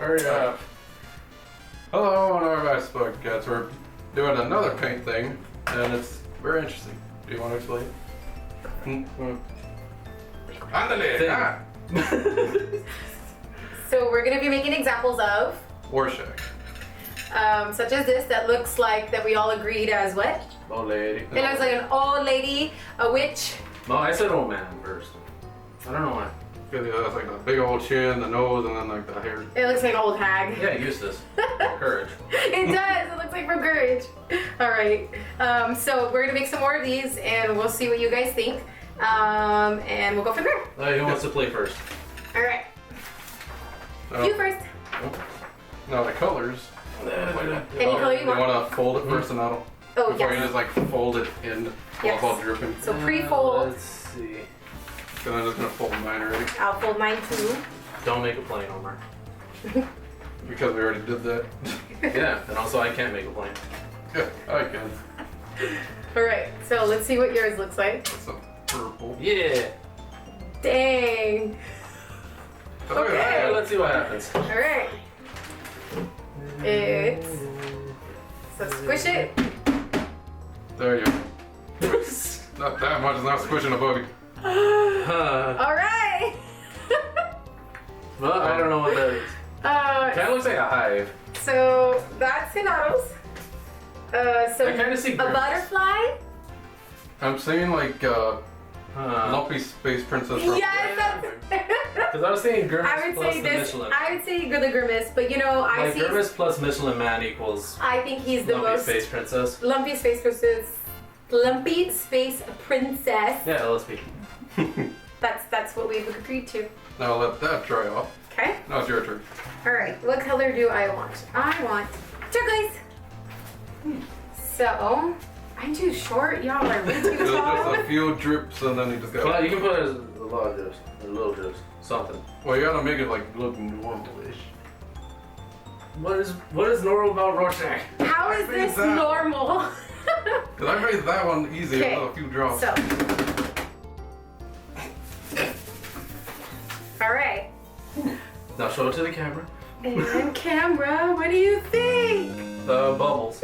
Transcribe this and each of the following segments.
Hurry up. Hello, and our Spudcats. We're doing another paint thing, and it's very interesting. Do you want to explain? Ándale, ah. So we're going to be making examples of Rorschach. such as this that looks like that we all agreed as what? Old lady. It looks like an old lady, a witch. No, I said old man first. I don't know why. Because it has like the big old chin, the nose, and then like the hair. It looks like an old hag. Yeah, Eustace. Courage. It does. It looks like from Courage. All right. So we're gonna make some more of these, and we'll see what you guys think, and we'll go from there. Who wants to play first? All right. So, You first. now the colors. Any color you You want. want to fold it first, and that'll. Oh Before you yes. just like fold it in while Yes. it's all dripping. So pre-fold. Let's see. So I'm just gonna fold mine already I'll fold mine too. Don't make a plane, Omar. because we already did that. Yeah, and also I can't make a plane. Yeah, I can. All right. So let's see what yours looks like. That's some purple. Yeah. Dang. Oh, look at Okay. Yeah, that. let's see what happens. All right. It's so squish it. There you go. Not that much. It's not squishing a bug. All right. Well, I don't know what that is. Kind of looks like a hive. So that's Hinados. So I kind of see a griffins. butterfly. I'm saying like lumpy space princess. from- Yes, that's. Because I was saying Grimace I would plus say the this. Michelin. I would say the Grimace, but you know, I Like see. Grimace plus Michelin Man equals I think he's the Lumpy most Space Princess. lumpy space princess. Lumpy space princess. Yeah, LSP. That's what we've agreed to. Now let that dry off. Okay. Now it's your turn. All right. What color do I want? I want turquoise. So I'm too short. Y'all are way too Just tall. a few drips and then you just go. Well, you can put a lot of juice, a little juice, something. Well, you gotta make it like look normalish. What is normal about Rorschach? How is this normal? Cause I made that one easy Okay. with a few drops. So. All right. Now show it to the camera. And camera, what do you think? The bubbles.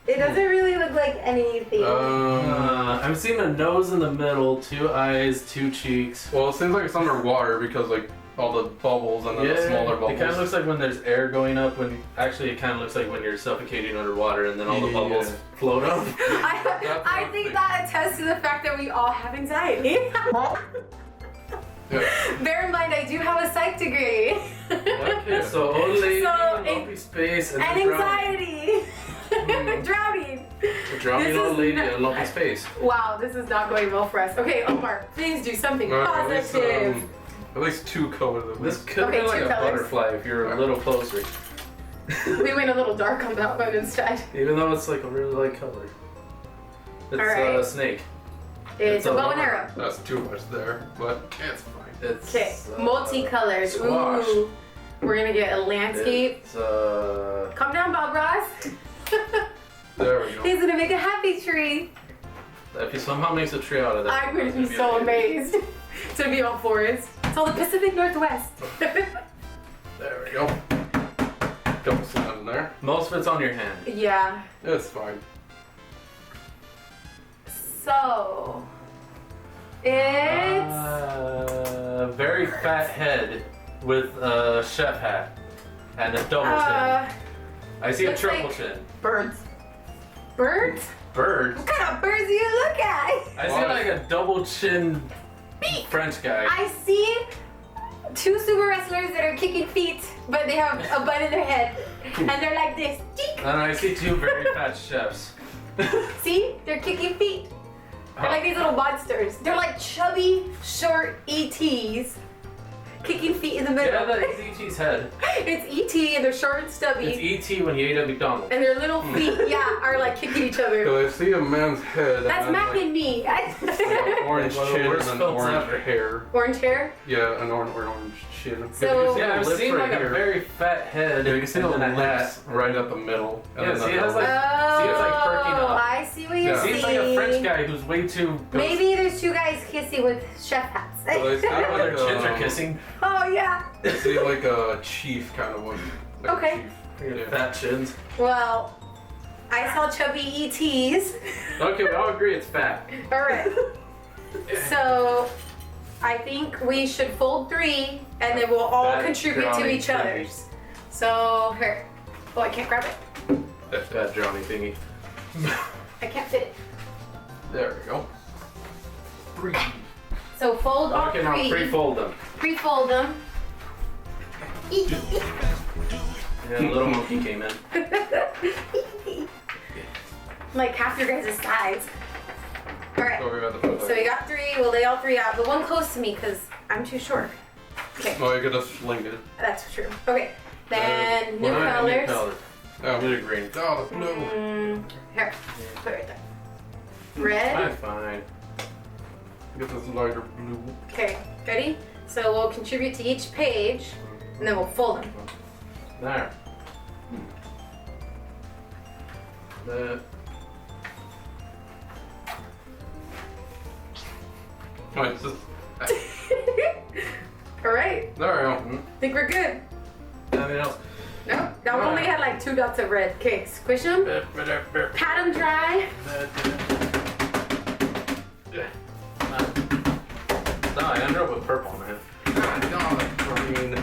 It doesn't really look like anything. I'm seeing a nose in the middle, 2 eyes, 2 cheeks. Well, it seems like it's underwater because like all the bubbles and then the smaller bubbles. It kind of looks like when there's air going up. When actually, it kind of looks like when you're suffocating underwater, and then all the bubbles float up. I think that attests to the fact that we all have anxiety. Yeah. Bear in mind, I do have a psych degree. Okay, so old lady, So, lumpy space, and And then anxiety. Drowning. drowning This old is lady, not- and lumpy space. Wow, this is not going well for us. Okay, Omar, please do something Alright, positive. at least 2 colors at This least. could Okay, be like 2 a colors. butterfly if you're a little closer. We went a little dark on that one instead. Even though it's like a really light color. It's Alright. a snake. It's a a bow and bummer. arrow. That's too much there, but it's fine. It's Okay, multicolored. squash. Ooh. We're gonna get a landscape. It's Calm down, Bob Ross. There we go. He's gonna make a happy tree. if he somehow makes a tree out of that, I'm gonna it's be so amazed. It's gonna be all forest. It's all the Pacific Northwest. There we go. Couple sand in there. Most of it's on your hand. Yeah. It's fine. So it's Very fat head with a chef hat and a double chin. I see a looks triple like- chin. birds. Birds? Bird. What kind of birds do you look at? I see like a double chin French guy. I see 2 sumo wrestlers that are kicking feet, but they have a bun in their head, and they're like this. Cheek. And I see 2 very fat chefs. See? They're kicking feet. They're like these little monsters. They're like chubby, short ETs kicking feet in the Yeah, middle. that is E.T.'s head. It's E.T. and they're short and stubby. It's E.T. when he ate at McDonald's. And their little feet, are like kicking each other. Because I see a man's head. That's and then, Mac and me. like an orange One of the chin worst and then films orange ever. hair. Orange hair? Yeah, an orange chin. So- Yeah, I've Lips seen right like here. a very fat head. Yeah, you can see the and then a hat. lips right at the middle. And Yeah, then see, the it has, nose. like- see, it's like perking up. I see what you're Yeah. See, saying. it's like a French guy who's way too. Maybe there's two guys kissing with chef hats. So they see Not when their like, chins are kissing. Oh yeah. I see like a chief kind of one. Like Okay. A chief. Yeah. Fat chins. Well, I saw chubby ETs. Okay, we all agree it's fat. All right. So, I think we should fold 3, and then we'll all Bad contribute to drawing each thingy. other's. So here. Oh, I can't grab it. That Johnny thingy. I can't fit it. There we go. 3. So fold all Okay, now 3. pre-fold them. Pre-fold them. Yeah, little monkey came in. Like half your guys' size. All right. So we're at the foot. So we got 3. We'll lay all 3 out, but one close to me because I'm too short. Okay, Oh, you could just fling it. that's true. Okay, then new Alright, new colors. colors. Oh, we did green. Oh, the blue. Here, put it right there. Red. Fine, fine. Get this lighter blue. Okay, ready? So we'll contribute to each page, and then we'll fold them. There. The Oh, it's just, All right, there we go. think we're good. anything else? No, that one only had like 2 dots of red. Okay, squish them, pat them dry. No, I ended up with purple, man. Green.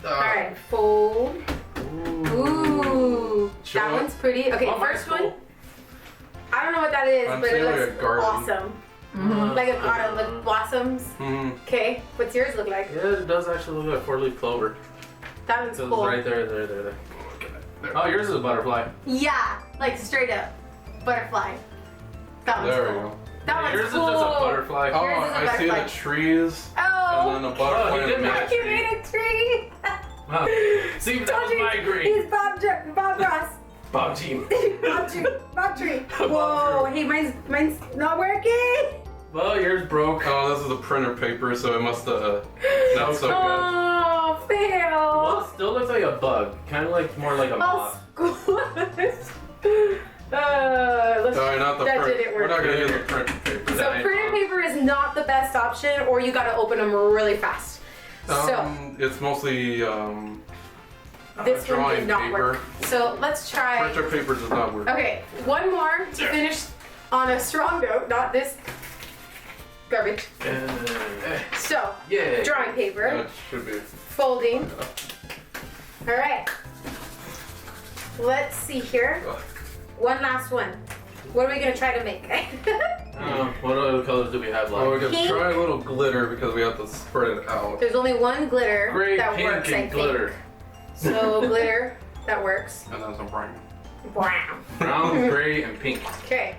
All right, fold. Ooh, Show that it. one's pretty. Okay, Oh, first mine's one. I don't know what that is, I'm but it seeing like looks a garden. awesome. cool. Like a garden with blossoms. Mm-hmm. Okay, what's yours look like? Yeah, it does actually look like 4-leaf clover. That one's So cool. it's right there. There. Oh, yours is a butterfly. Yeah, like straight up butterfly. That one's There we cool. go. That one's Yours cool. is just a butterfly. Oh, Yours is a I see the butterfly. trees. Oh, And then a butterfly. he did in make the it. you made a tree. Wow. See, that Told was you, my green. he's Bob Ross. Bob team. Bob tree. Bob tree. Whoa, hey, mine's not working. Well, yours broke. Oh, this is a printer paper, so it must not so good. Oh, fail. Well, it still looks like a bug. Kind of like more like a Oh, moth. squish. Let's, Sorry, not the that print. didn't We're work. not gonna use the printer paper. So printer paper is not the best option, or you gotta open them really fast. It's mostly This one drawing did not paper. work. So let's try. Printer paper does not work. Okay, one more to finish on a strong note, not this garbage. So, Yeah. drawing paper, It should be. folding. All right. Let's see here. One last one. What are we gonna try to make? What other colors do we have Oh, we left? can Pink. try a little glitter because we have to spread it out. There's only one glitter Gray, that pink, works, I and think. glitter. So glitter that works. And then some brown. Wow. Brown, gray, and pink. Okay.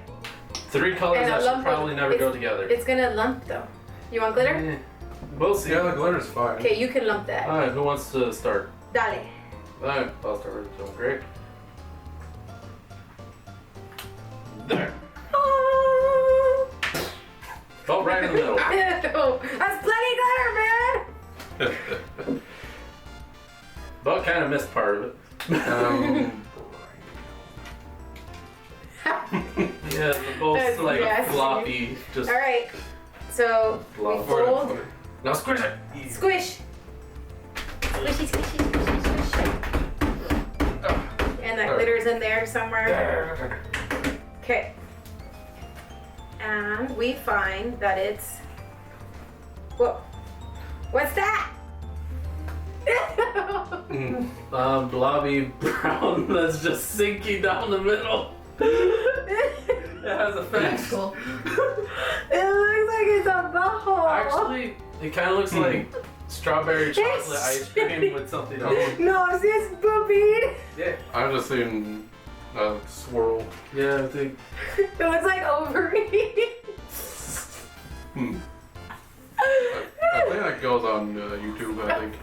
3 colors And a that should lump of- probably never go together. It's gonna lump though. You want glitter? Eh, We'll see. Yeah, the glitter's fine. Okay, you can lump that. Alright, who wants to start? Dale. Alright, I'll start with some gray. There. Oh, Oh, right in the middle. that's plenty glitter, man. But kind of missed part of it. Yeah, the both That's like nasty. floppy, just All right. So we Flop. fold, now squish it. squish, squishy, squishy, squishy, squishy. And that glitter's in there somewhere. Okay. And we find that it's. Whoa. What's that? Blobby brown that's just sinking down the middle. It has a That's face. cool. It looks like it's a butthole. Actually, it kind of looks like strawberry chocolate ice cream with something else. No, is this boobied? Yeah, I'm just seeing a swirl. yeah, I think. It looks like ovary. I think that goes on YouTube, I think.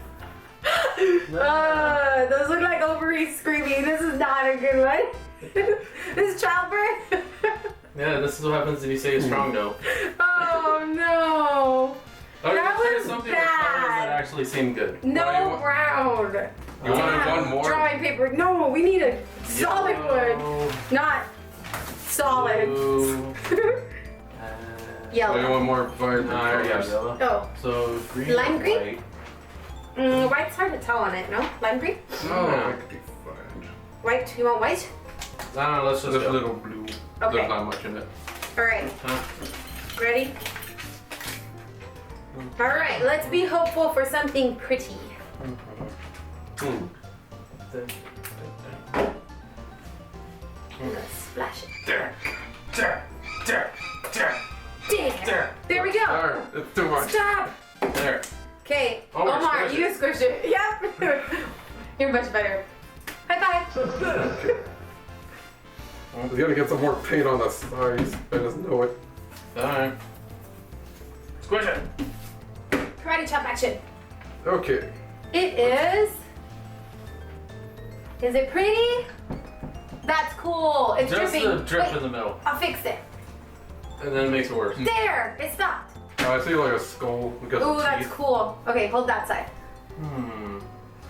Those look like ovaries screaming. This is not a good one. This is childbirth. Yeah, this is what happens if you say a strong no. Oh no. Okay, That let's say was something with bad. colors that actually seem good. No round. You wanted one more? Drawing paper. No, we need a solid one. Not solid. Blue. Yellow. Maybe one more vibrant No, I already have colors. yellow. Oh. So green. Lime and green? white. White's hard to tell on it, no? Lime green? No, that could be fine. White? You want white? No, let's just Just a go. little blue. Okay. There's not much in it. Alright. Huh? Ready? Alright, let's be hopeful for something pretty. Hmm. Let's splash it. There. There. There. There. There. There we go. Alright, it's too much. Stop. There. Okay. Oh, we're Omar, squished you it. squished it. Yep. You're much better. High five. We gotta get some more paint on the sides. I just know it. Alright. Squish it. Karate chop action. Okay. It is. Is it pretty? That's cool. It's Just dripping. the drip Wait, in the middle. I'll fix it. And then it makes it worse. There. It stopped. I see like a skull. We got Ooh, some that's teeth. cool. Okay, hold that side. Hmm.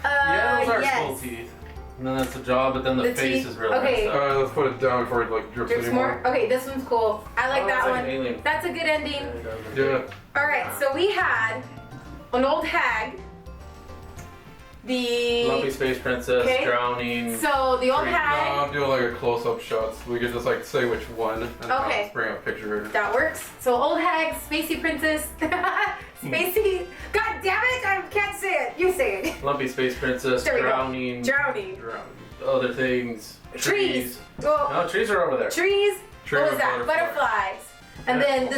Yeah, those are yes. skull teeth. And then that's the jaw, but then the, The face teeth. is really Okay. messed up. Let's put it down before it like drips Drips anymore. more? Okay, this one's cool. I like Oh, that it's like one. an alien. That's a good ending. Yeah, it does. Yeah. Alright, so we had an old hag. The. Lumpy Space Princess, Okay. drowning. So the old Tree. No, hag. I'm doing like a close-up shots. We could just like say which one and then Okay. I'll bring up a picture. That works. So old hag, spacey princess. Spacey. God damn it! I can't say it. You say it. Lumpy Space Princess, There we go. drowning. Drowning. Drowning. Other things. Trees. Oh, No, trees are over there. trees. Tree What was with that? butterflies. Butterflies. And then the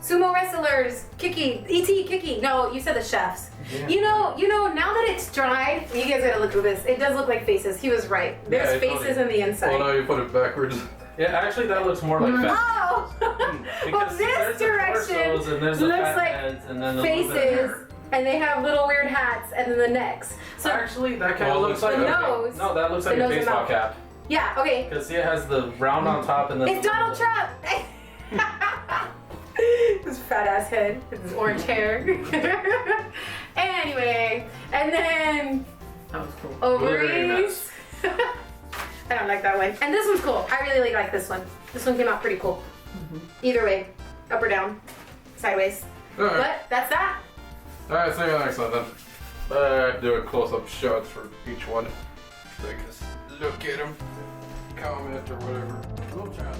sumo wrestlers, Kiki, E.T. Kiki. No, you said the chefs. Yeah. You know, now that it's dried, you guys gotta look at this. It does look like faces. He was right. There's Yeah, it faces totally- in the inside. Oh, now you put it backwards. Yeah, actually, that looks more like fat. Oh! Well, Because this there's the direction torsos and there's the looks fat like heads and then the little bit of faces, hair. and they have little weird hats, and then the necks. So Actually, that kind Well, of it looks looks like the like- nose. No, that looks The like a nose and baseball mouth. cap. Yeah. Okay. Because see, it has the round on top and then. It's Donald Trump. His fat ass head with his orange hair. Anyway, and then That was cool. ovaries. I don't like that one. And this one's cool. I really like this one. This one came out pretty cool. Either way, up or down, sideways. Alright. But that's that. Alright, see you next time then. Do a close-up shots for each one. So you can just look at them, comment or whatever. Cool job.